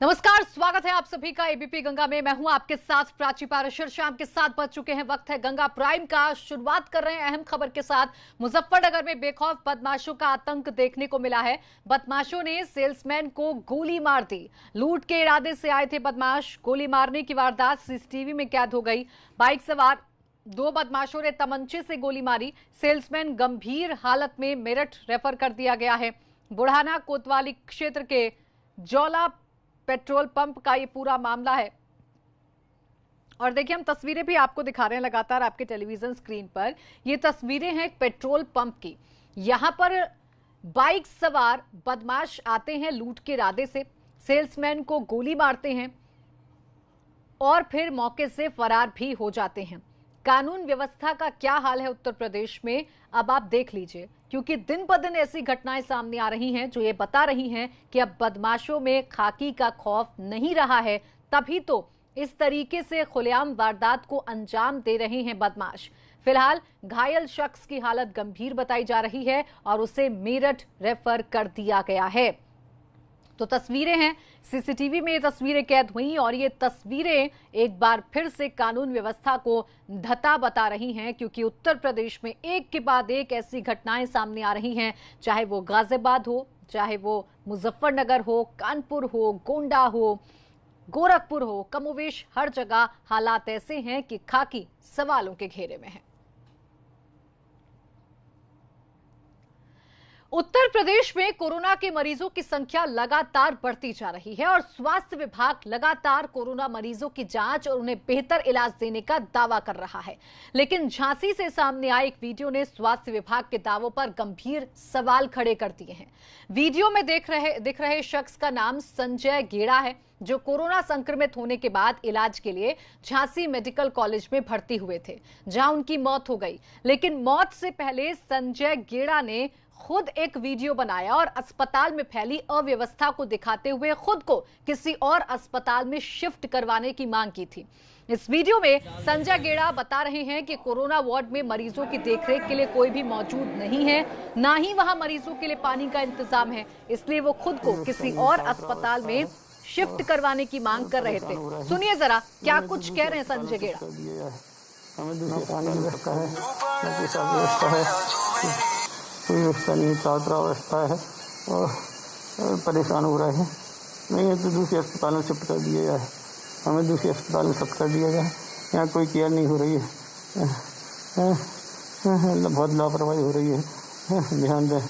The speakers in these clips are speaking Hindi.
नमस्कार, स्वागत है आप सभी का एबीपी गंगा में। मैं हूं आपके साथ प्राची पाराशर। शाम के 7 बज चुके हैं, वक्त है गंगा प्राइम का। शुरुआत कर रहे हैं अहम खबर के साथ। मुजफ्फरनगर में बेखौफ बदमाशों का आतंक देखने को मिला है। बदमाशों ने सेल्समैन को गोली मार दी। लूट के इरादे से आए थे बदमाश। गोली मारने की वारदात सीसीटीवी में कैद हो गई। बाइक सवार 2 बदमाशों ने तमंचे से गोली मारी। सेल्समैन गंभीर हालत में मेरठ रेफर कर दिया गया है। बुढ़ाना कोतवाली क्षेत्र के जौला पेट्रोल पंप का ये पूरा मामला है। और देखिए, हम तस्वीरें भी आपको दिखा रहे हैं लगातार आपके टेलीविजन स्क्रीन पर। ये तस्वीरें हैं एक पेट्रोल पंप की। यहां पर बाइक सवार बदमाश आते हैं लूट के इरादे से, सेल्समैन को गोली मारते हैं और फिर मौके से फरार भी हो जाते हैं। कानून व्यवस्था का क्या हाल है उत्तर प्रदेश में, अब आप देख लीजिए, क्योंकि दिन ब दिन ऐसी घटनाएं सामने आ रही हैं जो ये बता रही हैं कि अब बदमाशों में खाकी का खौफ नहीं रहा है। तभी तो इस तरीके से खुलेआम वारदात को अंजाम दे रहे हैं बदमाश। फिलहाल घायल शख्स की हालत गंभीर बताई जा रही है और उसे मेरठ रेफर कर दिया गया है। तो तस्वीरें हैं, सीसीटीवी में ये तस्वीरें कैद हुई और ये तस्वीरें एक बार फिर से कानून व्यवस्था को धता बता रही हैं, क्योंकि उत्तर प्रदेश में एक के बाद एक ऐसी घटनाएं सामने आ रही हैं। चाहे वो गाजियाबाद हो, चाहे वो मुजफ्फरनगर हो, कानपुर हो, गोंडा हो, गोरखपुर हो, कमोवेश हर जगह हालात ऐसे हैं कि खाकी सवालों के घेरे में है। उत्तर प्रदेश में कोरोना के मरीजों की संख्या लगातार बढ़ती जा रही है और स्वास्थ्य विभाग लगातार कोरोना मरीजों की जांच और उन्हें बेहतर इलाज देने का दावा कर रहा है। लेकिन झांसी से सामने आए एक वीडियो ने स्वास्थ्य विभाग के दावों पर गंभीर सवाल खड़े कर दिए हैं। वीडियो में दिख रहे शख्स का नाम संजय गेड़ा है, जो कोरोना संक्रमित होने के बाद इलाज के लिए झांसी मेडिकल कॉलेज में भर्ती हुए थे, जहां उनकी मौत हो गई। लेकिन मौत से पहले संजय गेड़ा ने खुद एक वीडियो बनाया और अस्पताल में फैली अव्यवस्था को दिखाते हुए खुद को किसी और अस्पताल में शिफ्ट करवाने की मांग की थी। इस वीडियो में संजय गेड़ा बता रहे हैं कि कोरोना वार्ड में मरीजों की देखरेख के लिए कोई भी मौजूद नहीं है, ना ही वहां मरीजों के लिए पानी का इंतजाम है, इसलिए वो खुद को किसी और अस्पताल में शिफ्ट करवाने की मांग कर रहे थे। सुनिए जरा क्या कुछ कह रहे हैं संजय गेड़ा। कोई व्यवस्था नहीं, चादरा व्यवस्था है और परेशान हो रहे हैं। नहीं है तो दूसरे अस्पताल में शिफ्ट कर दिया जाए, हमें दूसरे अस्पताल में शिफ्ट कर दिया जाए। यहाँ कोई केयर नहीं हो रही है, बहुत लापरवाही हो रही है, ध्यान दें।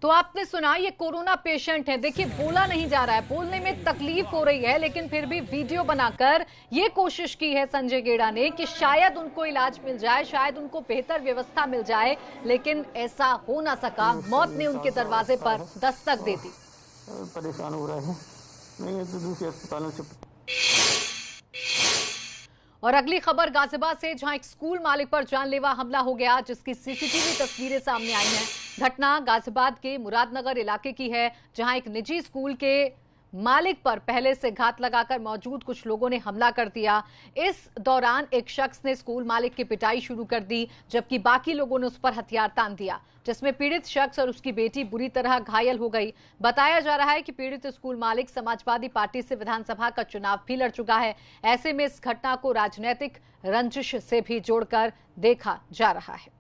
तो आपने सुना, ये कोरोना पेशेंट है। देखिए, बोला नहीं जा रहा है, बोलने में तकलीफ हो रही है, लेकिन फिर भी वीडियो बनाकर ये कोशिश की है संजय गेड़ा ने कि शायद उनको इलाज मिल जाए, शायद उनको बेहतर व्यवस्था मिल जाए, लेकिन ऐसा हो ना सका। मौत ने उनके दरवाजे पर दस्तक दे दी। परेशान हो रहे हैं, नहीं है तो दूसरे अस्पताल में शिफ्ट। और अगली खबर गाजियाबाद से, जहां एक स्कूल मालिक पर जानलेवा हमला हो गया, जिसकी सीसीटीवी तस्वीरें सामने आई हैं। घटना गाजियाबाद के मुरादनगर इलाके की है, जहां एक निजी स्कूल के मालिक पर पहले से घात लगाकर मौजूद कुछ लोगों ने हमला कर दिया। इस दौरान एक शख्स ने स्कूल मालिक की पिटाई शुरू कर दी, जबकि बाकी लोगों ने उस पर हथियार तान दिया, जिसमें पीड़ित शख्स और उसकी बेटी बुरी तरह घायल हो गई। बताया जा रहा है कि पीड़ित स्कूल मालिक समाजवादी पार्टी से विधानसभा का चुनाव भी लड़ चुका है। ऐसे में इस घटना को राजनीतिक रंजिश से भी जोड़कर देखा जा रहा है।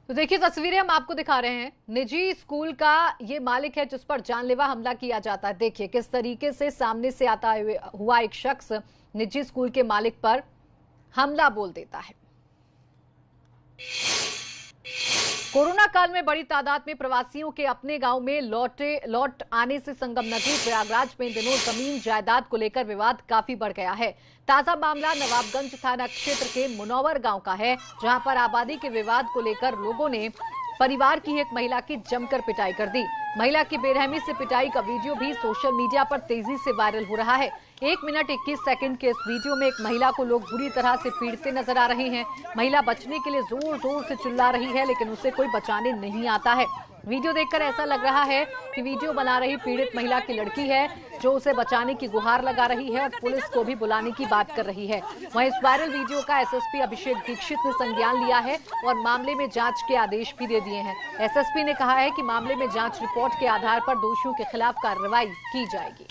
तो देखिए, तस्वीरें हम आपको दिखा रहे हैं। निजी स्कूल का ये मालिक है जिस पर जानलेवा हमला किया जाता है। देखिए किस तरीके से सामने से आता हुआ एक शख्स निजी स्कूल के मालिक पर हमला बोल देता है। कोरोना काल में बड़ी तादाद में प्रवासियों के अपने गांव में लौट आने से संगम नदी प्रयागराज में दिनों जमीन जायदाद को लेकर विवाद काफी बढ़ गया है। ताजा मामला नवाबगंज थाना क्षेत्र के मुनौवर गांव का है, जहां पर आबादी के विवाद को लेकर लोगों ने परिवार की एक महिला की जमकर पिटाई कर दी। महिला की बेरहमी से पिटाई का वीडियो भी सोशल मीडिया पर तेजी से वायरल हो रहा है। 1 मिनट 21 सेकंड के इस वीडियो में एक महिला को लोग बुरी तरह से पीटते नजर आ रहे हैं। महिला बचने के लिए जोर जोर से चिल्ला रही है, लेकिन उसे कोई बचाने नहीं आता है। वीडियो देखकर ऐसा लग रहा है कि वीडियो बना रही पीड़ित महिला की लड़की है, जो उसे बचाने की गुहार लगा रही है और पुलिस को भी बुलाने की बात कर रही है। वहीं इस वायरल वीडियो का एसएसपी अभिषेक दीक्षित ने संज्ञान लिया है और मामले में जांच के आदेश भी दे दिए हैं। एसएसपी ने कहा है कि मामले में जांच रिपोर्ट के आधार पर दोषियों के खिलाफ कार्रवाई की जाएगी।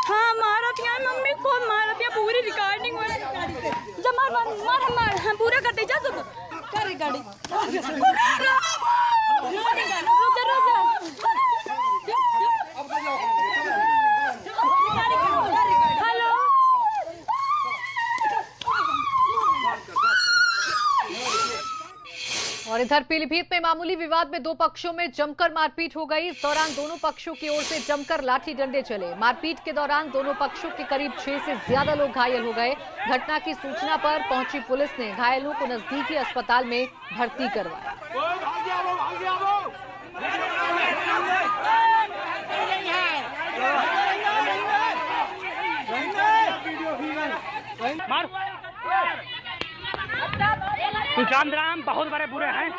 हाँ मारा था मम्मी को, मारा था पूरी रिकॉर्डिंग जब मार हम पूरा करते जा सब कर रिकॉर्डिंग हेलो। और इधर पीलीभीत में मामूली विवाद में दो पक्षों में जमकर मारपीट हो गई। इस दौरान दोनों पक्षों की ओर से जमकर लाठी डंडे चले। मारपीट के दौरान दोनों पक्षों के करीब 6 से ज्यादा लोग घायल हो गए। घटना की सूचना पर पहुंची पुलिस ने घायलों को नजदीकी अस्पताल में भर्ती करवाया। सुशांत राम बहुत बड़े बुरे हैं।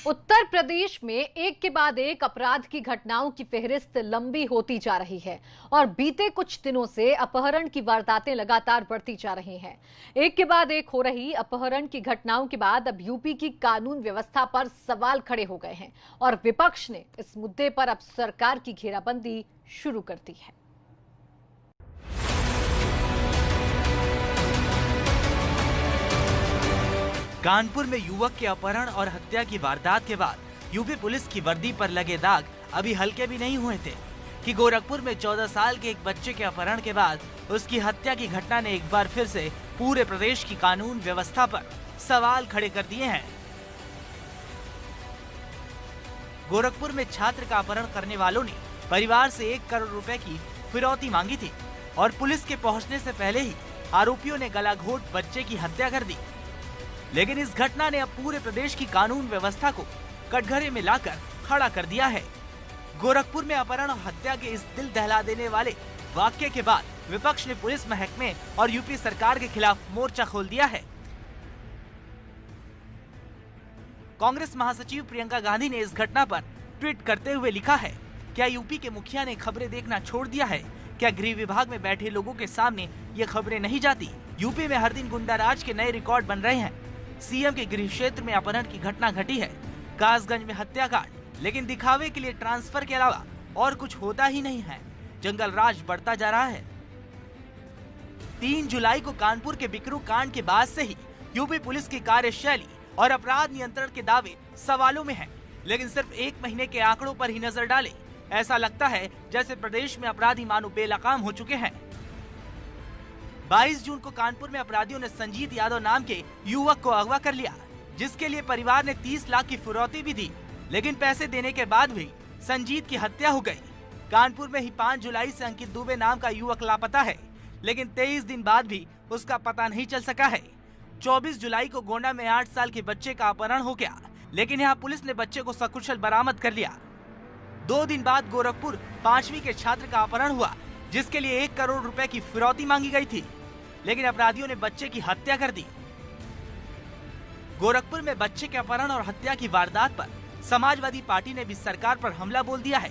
उत्तर प्रदेश में एक के बाद एक अपराध की घटनाओं की फेहरिस्त लंबी होती जा रही है और बीते कुछ दिनों से अपहरण की वारदातें लगातार बढ़ती जा रही हैं। एक के बाद एक हो रही अपहरण की घटनाओं के बाद अब यूपी की कानून व्यवस्था पर सवाल खड़े हो गए हैं और विपक्ष ने इस मुद्दे पर अब सरकार की घेराबंदी शुरू कर दी है। कानपुर में युवक के अपहरण और हत्या की वारदात के बाद यूपी पुलिस की वर्दी पर लगे दाग अभी हल्के भी नहीं हुए थे कि गोरखपुर में 14 साल के एक बच्चे के अपहरण के बाद उसकी हत्या की घटना ने एक बार फिर से पूरे प्रदेश की कानून व्यवस्था पर सवाल खड़े कर दिए हैं। गोरखपुर में छात्र का अपहरण करने वालों ने परिवार से 1 करोड़ रुपए की फिरौती मांगी थी और पुलिस के पहुंचने से पहले ही आरोपियों ने गला घोट बच्चे की हत्या कर दी। लेकिन इस घटना ने अब पूरे प्रदेश की कानून व्यवस्था को कटघरे में लाकर खड़ा कर दिया है। गोरखपुर में अपहरण और हत्या के इस दिल दहला देने वाले वाकये के बाद विपक्ष ने पुलिस महकमे और यूपी सरकार के खिलाफ मोर्चा खोल दिया है। कांग्रेस महासचिव प्रियंका गांधी ने इस घटना पर ट्वीट करते हुए लिखा है, क्या यूपी के मुखिया ने खबरें देखना छोड़ दिया है? क्या गृह विभाग में बैठे लोगों के सामने ये खबरें नहीं जाती? यूपी में हर दिन गुंडाराज के नए रिकॉर्ड बन रहे हैं। सीएम के गृह क्षेत्र में अपहरण की घटना घटी है, कासगंज में हत्याकांड, लेकिन दिखावे के लिए ट्रांसफर के अलावा और कुछ होता ही नहीं है। जंगल राज बढ़ता जा रहा है। 3 जुलाई को कानपुर के बिकरू कांड के बाद से ही यूपी पुलिस की कार्यशैली और अपराध नियंत्रण के दावे सवालों में हैं। लेकिन सिर्फ 1 महीने के आंकड़ों पर ही नजर डालें, ऐसा लगता है जैसे प्रदेश में अपराधी मानो बेलगाम हो चुके हैं। 22 जून को कानपुर में अपराधियों ने संजीत यादव नाम के युवक को अगवा कर लिया, जिसके लिए परिवार ने 30 लाख की फिरौती भी दी। लेकिन पैसे देने के बाद भी संजीत की हत्या हो गई। कानपुर में ही 5 जुलाई से अंकित दुबे नाम का युवक लापता है, लेकिन 23 दिन बाद भी उसका पता नहीं चल सका है। 24 जुलाई को गोंडा में 8 साल के बच्चे का अपहरण हो गया, लेकिन यहाँ पुलिस ने बच्चे को सकुशल बरामद कर लिया। 2 दिन बाद गोरखपुर 5वीं के छात्र का अपहरण हुआ, जिसके लिए 1 करोड़ रुपए की फिरौती मांगी गई थी, लेकिन अपराधियों ने बच्चे की हत्या कर दी। गोरखपुर में बच्चे के अपहरण और हत्या की वारदात पर समाजवादी पार्टी ने भी सरकार पर हमला बोल दिया है।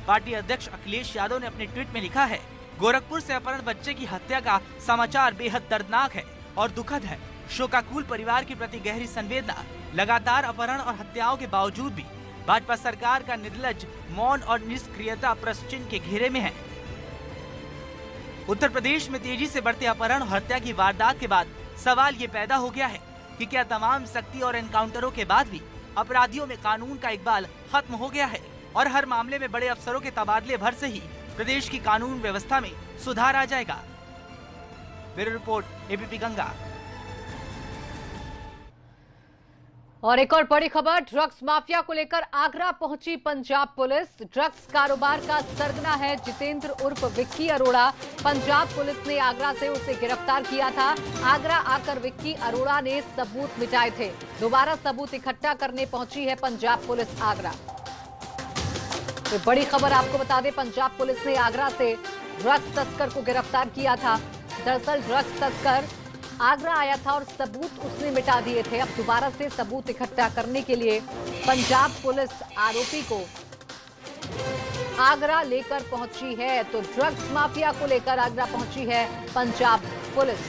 पार्टी अध्यक्ष अखिलेश यादव ने अपने ट्वीट में लिखा है, गोरखपुर से अपहरण बच्चे की हत्या का समाचार बेहद दर्दनाक है और दुखद है। शोकाकुल परिवार के प्रति गहरी संवेदना। लगातार अपहरण और हत्याओं के बावजूद भी भाजपा सरकार का निर्लज मौन और निष्क्रियता प्रश्न चिन्ह के घेरे में है। उत्तर प्रदेश में तेजी से बढ़ते अपहरण और हत्या की वारदात के बाद सवाल ये पैदा हो गया है कि क्या तमाम सख्ती और एनकाउंटरों के बाद भी अपराधियों में कानून का इकबाल खत्म हो गया है और हर मामले में बड़े अफसरों के तबादले भर से ही प्रदेश की कानून व्यवस्था में सुधार आ जाएगा। Bureau report, ABP Ganga. और एक और बड़ी खबर, ड्रग्स माफिया को लेकर आगरा पहुंची पंजाब पुलिस। ड्रग्स कारोबार का सरगना है जितेंद्र उर्फ विक्की अरोड़ा। पंजाब पुलिस ने आगरा से उसे गिरफ्तार किया था। आगरा आकर विक्की अरोड़ा ने सबूत मिटाए थे। दोबारा सबूत इकट्ठा करने पहुंची है पंजाब पुलिस आगरा। तो बड़ी खबर आपको बता दें, पंजाब पुलिस ने आगरा से ड्रग्स तस्कर को गिरफ्तार किया था। दरअसल ड्रग्स तस्कर आगरा आया था और सबूत उसने मिटा दिए थे। अब दोबारा से सबूत इकट्ठा करने के लिए पंजाब पुलिस आरोपी को आगरा लेकर पहुंची है। तो ड्रग्स माफिया को लेकर आगरा पहुंची है पंजाब पुलिस।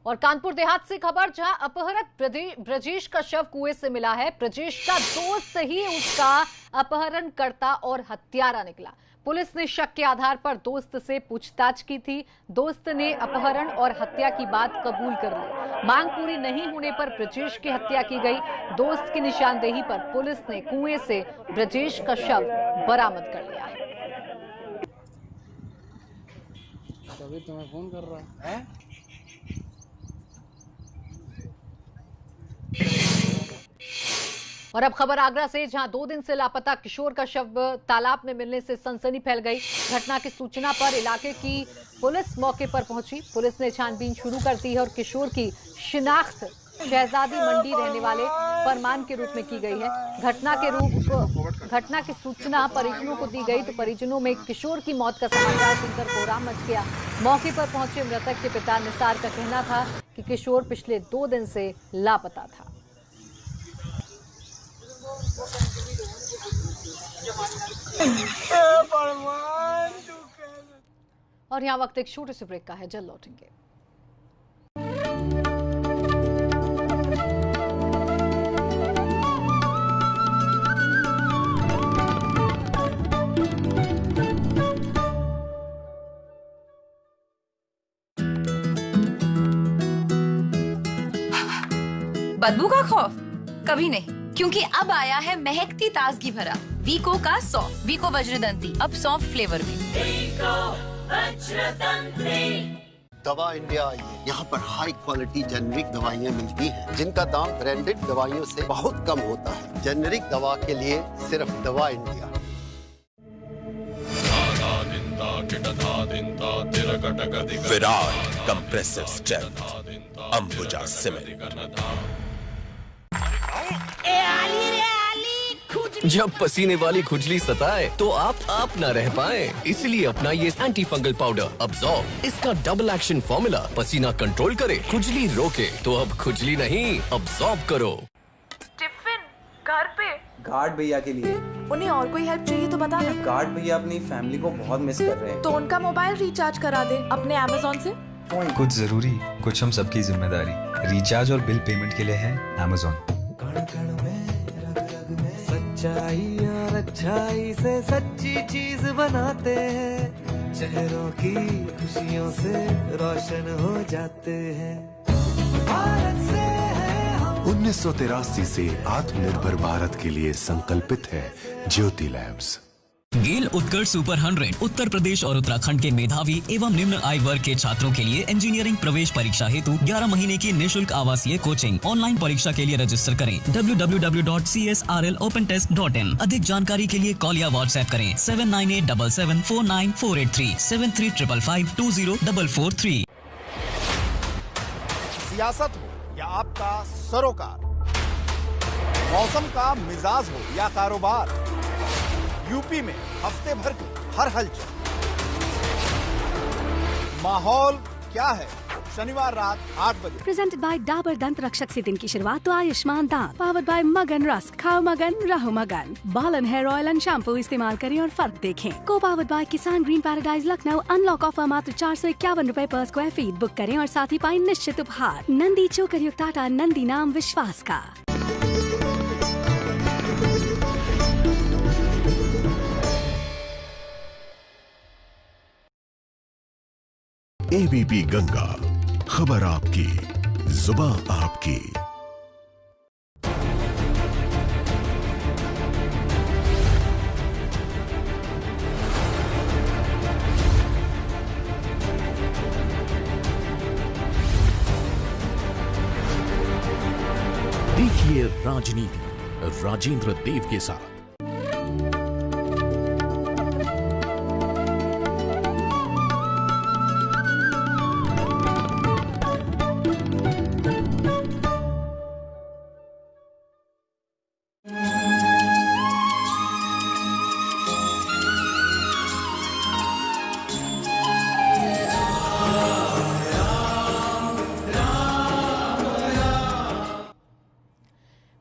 और कानपुर देहात से खबर, जहां अपहरत ब्रजेश का शव कुएं से मिला है। ब्रजेश का दोस्त ही उसका अपहरणकर्ता और हत्यारा निकला। पुलिस ने शक के आधार पर दोस्त से पूछताछ की थी। दोस्त ने अपहरण और हत्या की बात कबूल कर ली। मांग पूरी नहीं होने पर ब्रजेश की हत्या की गई। दोस्त की निशानदेही पर पुलिस ने कुएं से ब्रजेश का शव बरामद कर लिया है। तभी तुम्हें फोन कर रहा है। और अब खबर आगरा से, जहां 2 दिन से लापता किशोर का शव तालाब में मिलने से सनसनी फैल गई। घटना की सूचना पर इलाके की पुलिस मौके पर पहुंची। पुलिस ने छानबीन शुरू कर दी है और किशोर की शिनाख्त शहजादी मंडी रहने वाले फरमान के रूप में की गई है। घटना की सूचना परिजनों को दी गई तो परिजनों में किशोर की मौत का समाचार सुनकर कोहराम मच गया। मौके पर पहुंचे मृतक के पिता निसार का कहना था कि किशोर पिछले 2 दिन से लापता था। और यहाँ वक्त एक छोटे से ब्रेक का है, जल्द लौटेंगे। बदबू का खौफ कभी नहीं, क्योंकि अब आया है महकती ताजगी भरा वीको का सौंफ। वीको वज्रदंती, अब सौंफ फ्लेवर भी। वीको वज्रदंती। दवा इंडिया आई है। यहाँ पर हाई क्वालिटी जेनेरिक दवाइयाँ मिलती हैं, जिनका दाम ब्रांडेड दवाइयों से बहुत कम होता है। जेनेरिक दवा के लिए सिर्फ दवा India. Virat compressive strength Ambuja cement. जब पसीने वाली खुजली सताए तो आप ना रह पाए, इसलिए अपना ये एंटी फंगल पाउडर अब्सॉर्ब। इसका डबल एक्शन फॉर्मूला पसीना कंट्रोल करे, खुजली रोके। तो अब खुजली नहीं, अब्सॉर्ब करो। टिफिन घर पे गार्ड भैया के लिए। उन्हें और कोई हेल्प चाहिए तो बता दे। गार्ड भैया अपनी फैमिली को बहुत मिस कर रहे हैं। तो उनका मोबाइल रिचार्ज करा दे अपने अमेज़न से। कुछ जरूरी, कुछ हम सबकी जिम्मेदारी। रिचार्ज और बिल पेमेंट के लिए है अमेज़न। सच्चाई और अच्छाई से सच्ची चीज बनाते हैं, चेहरों की खुशियों से रोशन हो जाते हैं। भारत से है हम। 1983 से आत्मनिर्भर भारत के लिए संकल्पित है ज्योति लैब्स। गेल उत्कर्ष सुपर 100 उत्तर प्रदेश और उत्तराखंड के मेधावी एवं निम्न आय वर्ग के छात्रों के लिए इंजीनियरिंग प्रवेश परीक्षा हेतु 11 महीने की निःशुल्क आवासीय कोचिंग। ऑनलाइन परीक्षा के लिए रजिस्टर करें www.csrlopentest.in। अधिक जानकारी के लिए कॉल या व्हाट्सएप करें 7987749483 7355520443। सियासत हो या आपका सरोकार, मौसम का मिजाज हो या कारोबार, यूपी में हफ्ते भर की हर हलचल। माहौल क्या है? शनिवार रात 8 बजे। प्रेजेंटेड बाय डाबर दंत रक्षक से दिन की शुरुआत तो आयुष्मान दांत। पावर्ड बाय मगन रस्क, खाओ मगन रहो मगन। बाल and hair oil and shampoo इस्तेमाल करें और फर्क देखें। Co powered by Kisan green paradise Lucknow. Unlock offer मात्र 451 रुपए पर स्क्वायर फीट। बुक करें और साथ ही पाएं निश्चित उपहार। नंदी चोकर युक्त आटा, नंदी नाम विश्वास का। एबीपी गंगा, खबर आपकी, जुबान आपकी। देखिए राजनीति राजेंद्र देव के साथ।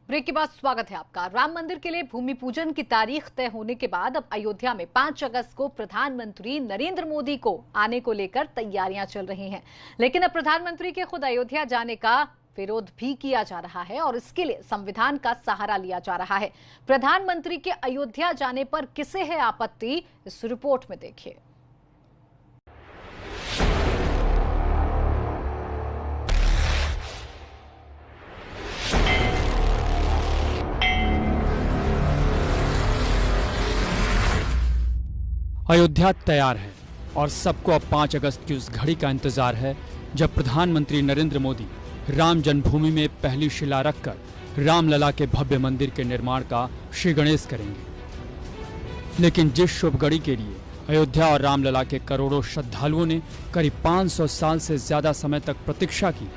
ब्रेक के बाद स्वागत है आपका। राम मंदिर के लिए भूमि पूजन की तारीख तय होने के बाद अब अयोध्या में 5 अगस्त को प्रधानमंत्री नरेंद्र मोदी को आने को लेकर तैयारियां चल रही हैं। लेकिन अब प्रधानमंत्री के खुद अयोध्या जाने का विरोध भी किया जा रहा है और इसके लिए संविधान का सहारा लिया जा रहा है। प्रधानमंत्री के अयोध्या जाने पर किसे है आपत्ति, इस रिपोर्ट में देखिए। अयोध्या तैयार है और सबको अब 5 अगस्त की उस घड़ी का इंतजार है जब प्रधानमंत्री नरेंद्र मोदी राम जन्मभूमि में पहली शिला रखकर रामलला के भव्य मंदिर के निर्माण का श्री गणेश करेंगे। लेकिन जिस शुभ घड़ी के लिए अयोध्या और रामलला के करोड़ों श्रद्धालुओं ने करीब 500 साल से ज्यादा समय तक प्रतीक्षा की,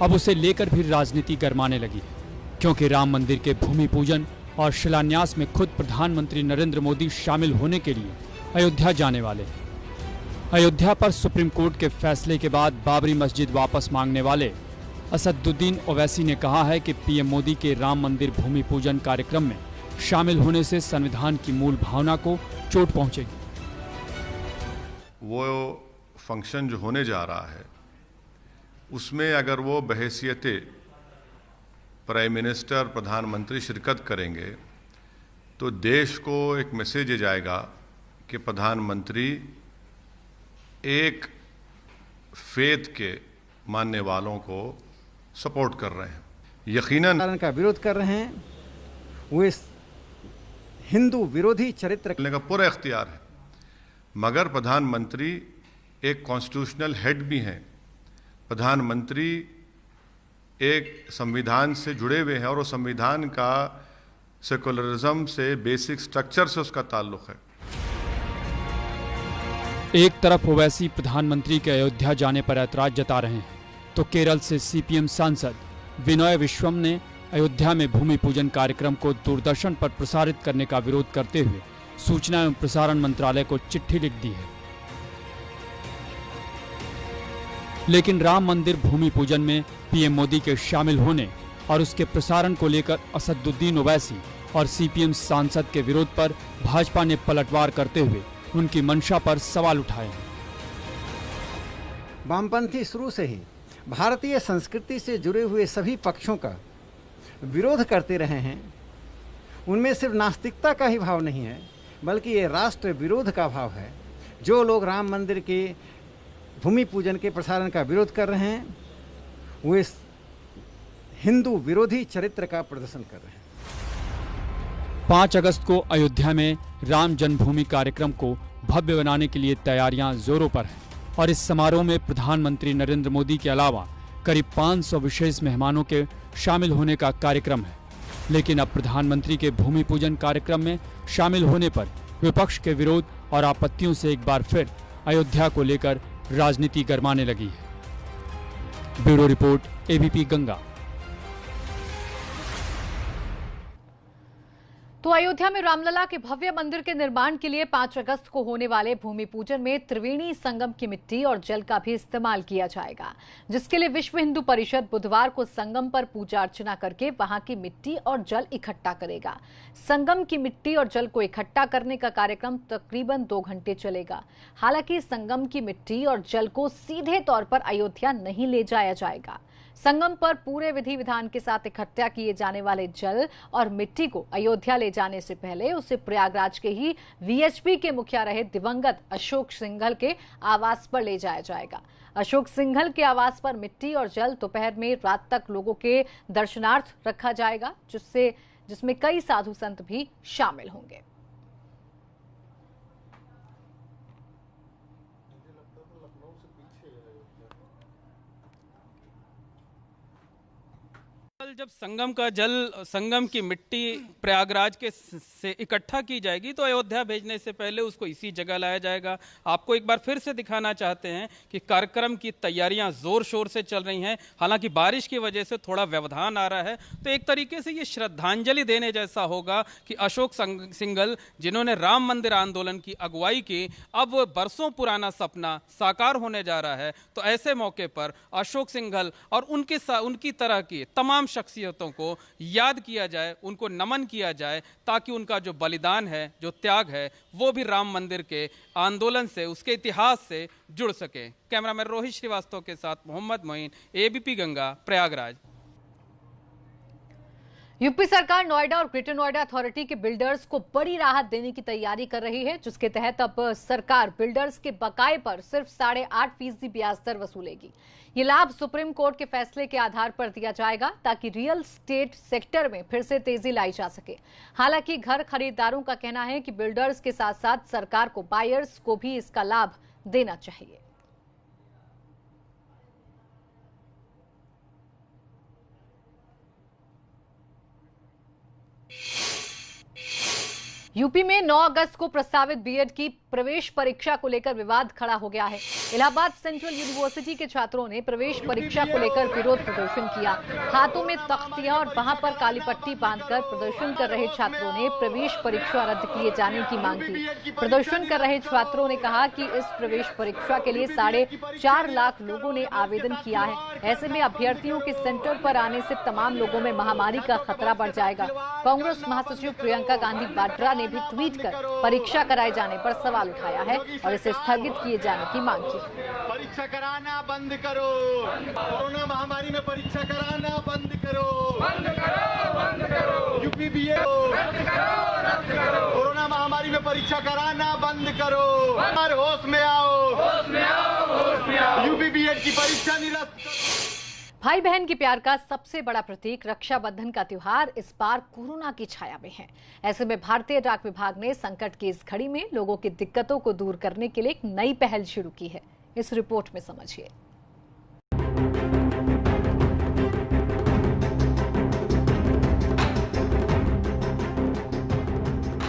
अब उसे लेकर भी राजनीति गरमाने लगी है, क्योंकि राम मंदिर के भूमि पूजन और शिलान्यास में खुद प्रधानमंत्री नरेंद्र मोदी शामिल होने के लिए अयोध्या जाने वाले हैं। अयोध्या पर सुप्रीम कोर्ट के फैसले के बाद बाबरी मस्जिद वापस मांगने वाले असदुद्दीन ओवैसी ने कहा है कि पीएम मोदी के राम मंदिर भूमि पूजन कार्यक्रम में शामिल होने से संविधान की मूल भावना को चोट पहुंचेगी। वो फंक्शन जो होने जा रहा है उसमें अगर वो बहैसियते प्राइम मिनिस्टर प्रधानमंत्री शिरकत करेंगे तो देश को एक मैसेज जाएगा कि प्रधानमंत्री एक फेथ के मानने वालों को सपोर्ट कर रहे हैं, यकीनन का विरोध कर रहे हैं। वो इस हिंदू विरोधी चरित्र का पूरा इख्तियार है, मगर प्रधानमंत्री एक कॉन्स्टिट्यूशनल हेड भी हैं। प्रधानमंत्री एक संविधान से जुड़े हुए हैं और वो संविधान का सेकुलरिज्म से, बेसिक स्ट्रक्चर से उसका ताल्लुक है। एक तरफ ओवैसी प्रधानमंत्री के अयोध्या जाने पर ऐतराज जता रहे हैं, तो केरल से सीपीएम सांसद विनय विश्वम ने अयोध्या में भूमि पूजन कार्यक्रम को दूरदर्शन पर प्रसारित करने का विरोध करते हुए सूचना एवं प्रसारण मंत्रालय को चिट्ठी लिख दी है। लेकिन राम मंदिर भूमि पूजन में पीएम मोदी के शामिल होने और उसके प्रसारण को लेकर असदुद्दीन ओवैसी और सीपीएम सांसद के विरोध पर भाजपा ने पलटवार करते हुए उनकी मंशा पर सवाल उठाए हैं। वामपंथी शुरू से ही भारतीय संस्कृति से जुड़े हुए सभी पक्षों का विरोध करते रहे हैं। उनमें सिर्फ नास्तिकता का ही भाव नहीं है, बल्कि ये राष्ट्र विरोध का भाव है। जो लोग राम मंदिर के भूमि पूजन के प्रसारण का विरोध कर रहे हैं, वो इस हिंदू विरोधी चरित्र का प्रदर्शन कर रहे हैं। 5 अगस्त को अयोध्या में राम जन्मभूमि कार्यक्रम को भव्य बनाने के लिए तैयारियां जोरों पर हैं और इस समारोह में प्रधानमंत्री नरेंद्र मोदी के अलावा करीब 500 विशेष मेहमानों के शामिल होने का कार्यक्रम है। लेकिन अब प्रधानमंत्री के भूमि पूजन कार्यक्रम में शामिल होने पर विपक्ष के विरोध और आपत्तियों से एक बार फिर अयोध्या को लेकर राजनीति गरमाने लगी है। Bureau report, ABP Ganga. तो अयोध्या में रामलला के भव्य मंदिर के निर्माण के लिए 5 अगस्त को होने वाले भूमि पूजन में त्रिवेणी संगम की मिट्टी और जल का भी इस्तेमाल किया जाएगा, जिसके लिए विश्व हिंदू परिषद बुधवार को संगम पर पूजा अर्चना करके वहां की मिट्टी और जल इकट्ठा करेगा। संगम की मिट्टी और जल को इकट्ठा करने का कार्यक्रम तकरीबन 2 घंटे चलेगा। हालांकि संगम की मिट्टी और जल को सीधे तौर पर अयोध्या नहीं ले जाया जाएगा। संगम पर पूरे विधि विधान के साथ इकट्ठा किए जाने वाले जल और मिट्टी को अयोध्या ले जाने से पहले उसे प्रयागराज के ही वीएचपी के मुखिया रहे दिवंगत अशोक सिंघल के आवास पर ले जाया जाएगा। अशोक सिंघल के आवास पर मिट्टी और जल दोपहर में रात तक लोगों के दर्शनार्थ रखा जाएगा, जिसमें कई साधु संत भी शामिल होंगे। दरअसल जब संगम का जल, संगम की मिट्टी प्रयागराज के से इकट्ठा की जाएगी तो अयोध्या भेजने से पहले उसको इसी जगह लाया जाएगा। आपको एक बार फिर से दिखाना चाहते हैं कि कार्यक्रम की तैयारियां जोर शोर से चल रही हैं। हालांकि बारिश की वजह से थोड़ा व्यवधान आ रहा है, तो एक तरीके से ये श्रद्धांजलि देने जैसा होगा कि अशोक सिंघल, जिन्होंने राम मंदिर आंदोलन की अगुवाई की, अब बरसों पुराना सपना साकार होने जा रहा है। तो ऐसे मौके पर अशोक सिंघल और उनकी तरह की तमाम शख्सियतों को याद किया जाए, उनको नमन किया जाए, ताकि उनका जो बलिदान है, जो त्याग है, वो भी राम मंदिर के आंदोलन से, उसके इतिहास से जुड़ सके। कैमरामैन रोहित श्रीवास्तव के साथ मोहम्मद मोइन, एबीपी गंगा, प्रयागराज। यूपी सरकार नोएडा और ग्रेटर नोएडा अथॉरिटी के बिल्डर्स को बड़ी राहत देने की तैयारी कर रही है, जिसके तहत अब सरकार बिल्डर्स के बकाये पर सिर्फ 8.5% ब्याज दर वसूलेगी। ये लाभ सुप्रीम कोर्ट के फैसले के आधार पर दिया जाएगा, ताकि रियल स्टेट सेक्टर में फिर से तेजी लाई जा सके। हालांकि घर खरीदारों का कहना है कि बिल्डर्स के साथ साथ सरकार को बायर्स को भी इसका लाभ देना चाहिए। यूपी में 9 अगस्त को प्रस्तावित बीएड की प्रवेश परीक्षा को लेकर विवाद खड़ा हो गया है। इलाहाबाद सेंट्रल यूनिवर्सिटी के छात्रों ने प्रवेश परीक्षा को लेकर विरोध प्रदर्शन किया। हाथों में तख्तियां और बाह पर काली पट्टी बांधकर प्रदर्शन कर रहे छात्रों ने प्रवेश परीक्षा रद्द किए जाने की मांग की। प्रदर्शन कर रहे छात्रों ने कहा कि इस प्रवेश परीक्षा के लिए 4.5 लाख लोगों ने आवेदन किया है। ऐसे में अभ्यर्थियों के सेंटर पर आने से तमाम लोगों में महामारी का खतरा बढ़ जाएगा। कांग्रेस महासचिव प्रियंका गांधी वाड्रा ने भी ट्वीट कर परीक्षा कराए जाने पर सवाल उठाया है और इसे स्थगित किए जाने की मांग की। परीक्षा कराना बंद करो, कोरोना महामारी में परीक्षा कराना बंद करो, बंद करो, बंद करो। यूपी बीएड कोरोना महामारी में परीक्षा कराना बंद करो, और होश में आओ, होश में आओ, होश में आओ। यूपी बीएड की परीक्षा निरस्त। भाई बहन के प्यार का सबसे बड़ा प्रतीक रक्षाबंधन का त्योहार इस बार कोरोना की छाया में है। ऐसे में भारतीय डाक विभाग ने संकट की इस घड़ी में लोगों की दिक्कतों को दूर करने के लिए एक नई पहल शुरू की है। इस रिपोर्ट में समझिए।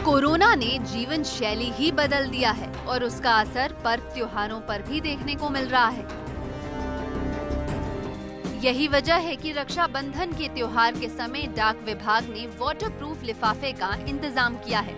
कोरोना ने जीवन शैली ही बदल दिया है और उसका असर पर्व त्योहारों पर भी देखने को मिल रहा है। यही वजह है कि रक्षाबंधन के त्योहार के समय डाक विभाग ने वाटरप्रूफ लिफाफे का इंतजाम किया है,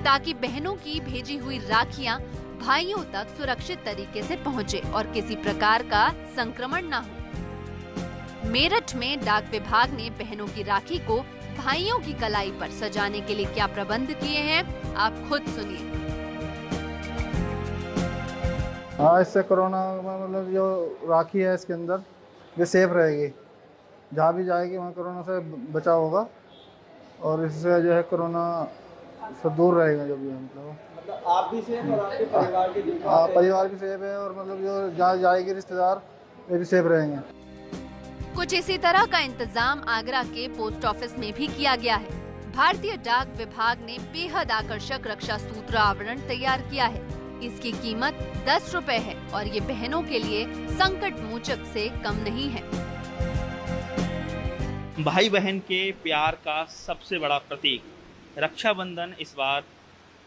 ताकि बहनों की भेजी हुई राखियां भाइयों तक सुरक्षित तरीके से पहुंचे और किसी प्रकार का संक्रमण न हो। मेरठ में डाक विभाग ने बहनों की राखी को भाइयों की कलाई पर सजाने के लिए क्या प्रबंध किए हैं, आप खुद सुनिए। हाँ, इससे कोरोना मतलब जो राखी है इसके अंदर ये सेफ रहेगी, जहाँ भी जाएगी वहाँ कोरोना से बचाव होगा और इससे जो है कोरोना से दूर रहेगा। जो भी है मतलब आप भी सेफ और आपके परिवार के परिवार भी सेफ है और मतलब जो जहाँ जाएगी रिश्तेदार ये भी सेफ रहेंगे। कुछ इसी तरह का इंतजाम आगरा के पोस्ट ऑफिस में भी किया गया है। भारतीय डाक विभाग ने बेहद आकर्षक रक्षा सूत्र आवरण तैयार किया है। इसकी कीमत 10 रुपए है और ये बहनों के लिए संकट मोचक से कम नहीं है। भाई बहन के प्यार का सबसे बड़ा प्रतीक रक्षाबंधन इस बार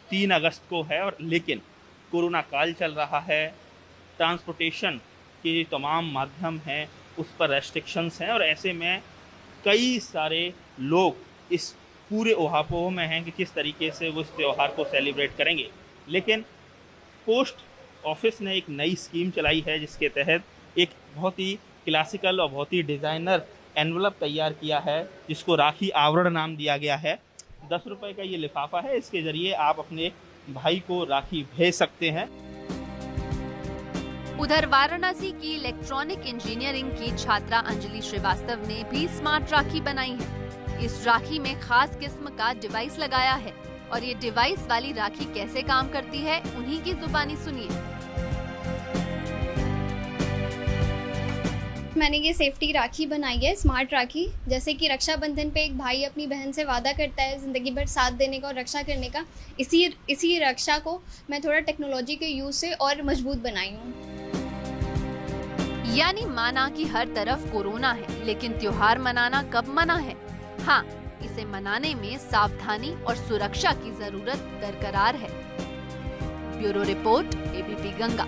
3 अगस्त को है, और लेकिन कोरोना काल चल रहा है, ट्रांसपोर्टेशन के तमाम माध्यम हैं उस पर रेस्ट्रिक्शंस हैं, और ऐसे में कई सारे लोग इस पूरे ओहापोह में हैं कि किस तरीके से वो इस त्यौहार को सेलिब्रेट करेंगे। लेकिन पोस्ट ऑफिस ने एक नई स्कीम चलाई है, जिसके तहत एक बहुत ही क्लासिकल और बहुत ही डिज़ाइनर एनवलप तैयार किया है, जिसको राखी आवरण नाम दिया गया है। 10 रुपए का ये लिफाफा है, इसके जरिए आप अपने भाई को राखी भेज सकते हैं। उधर वाराणसी की इलेक्ट्रॉनिक इंजीनियरिंग की छात्रा अंजलि श्रीवास्तव ने भी स्मार्ट राखी बनाई है। इस राखी में खास किस्म का डिवाइस लगाया है और ये डिवाइस वाली राखी कैसे काम करती है, उन्हीं की जुबानी सुनिए। मैंने ये सेफ्टी राखी बनाई है, स्मार्ट राखी। जैसे कि रक्षाबंधन पे एक भाई अपनी बहन से वादा करता है ज़िंदगी भर साथ देने का और रक्षा करने का, इसी रक्षा को मैं थोड़ा टेक्नोलॉजी के यूज़ से और मजबूत बनाई हूँ। यानी माना कि हर तरफ कोरोना है, लेकिन त्योहार मनाना कब मना है? हाँ, इसे मनाने में सावधानी और सुरक्षा की जरूरत बरकरार है। Bureau report, ABP Ganga.